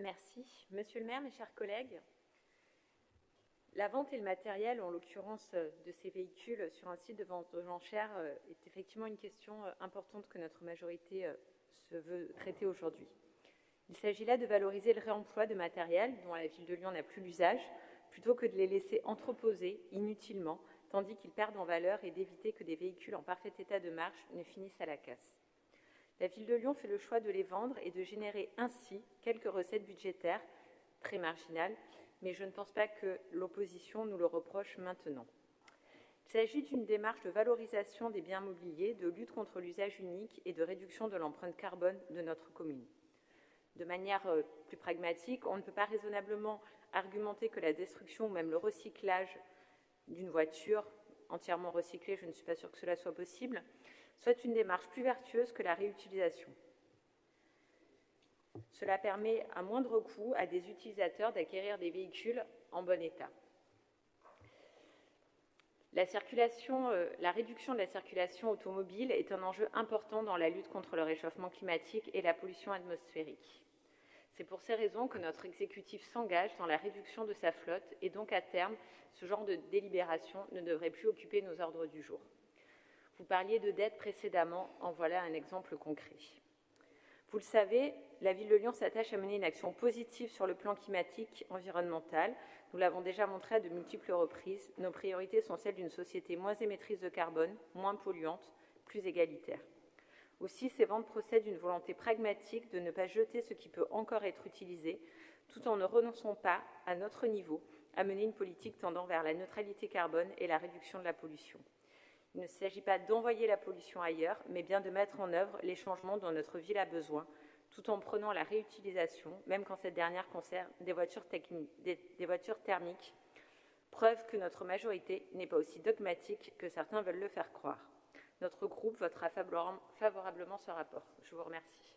Merci. Monsieur le maire, mes chers collègues, la vente et le matériel, en l'occurrence de ces véhicules sur un site de vente aux enchères, est effectivement une question importante que notre majorité se veut traiter aujourd'hui. Il s'agit là de valoriser le réemploi de matériel dont la ville de Lyon n'a plus l'usage, plutôt que de les laisser entreposés inutilement, tandis qu'ils perdent en valeur, et d'éviter que des véhicules en parfait état de marche ne finissent à la casse. La ville de Lyon fait le choix de les vendre et de générer ainsi quelques recettes budgétaires, très marginales, mais je ne pense pas que l'opposition nous le reproche maintenant. Il s'agit d'une démarche de valorisation des biens mobiliers, de lutte contre l'usage unique et de réduction de l'empreinte carbone de notre commune. De manière plus pragmatique, on ne peut pas raisonnablement argumenter que la destruction ou même le recyclage d'une voiture entièrement recyclée, je ne suis pas sûre que cela soit possible, soit une démarche plus vertueuse que la réutilisation. Cela permet à moindre coût à des utilisateurs d'acquérir des véhicules en bon état. La réduction de la circulation automobile est un enjeu important dans la lutte contre le réchauffement climatique et la pollution atmosphérique. C'est pour ces raisons que notre exécutif s'engage dans la réduction de sa flotte et donc à terme, ce genre de délibération ne devrait plus occuper nos ordres du jour. Vous parliez de dette précédemment, en voilà un exemple concret. Vous le savez, la ville de Lyon s'attache à mener une action positive sur le plan climatique, environnemental. Nous l'avons déjà montré à de multiples reprises. Nos priorités sont celles d'une société moins émettrice de carbone, moins polluante, plus égalitaire. Aussi, ces ventes procèdent d'une volonté pragmatique de ne pas jeter ce qui peut encore être utilisé, tout en ne renonçant pas, à notre niveau, à mener une politique tendant vers la neutralité carbone et la réduction de la pollution. Il ne s'agit pas d'envoyer la pollution ailleurs, mais bien de mettre en œuvre les changements dont notre ville a besoin, tout en prenant la réutilisation, même quand cette dernière concerne des voitures thermiques, preuve que notre majorité n'est pas aussi dogmatique que certains veulent le faire croire. Notre groupe votera favorablement ce rapport. Je vous remercie.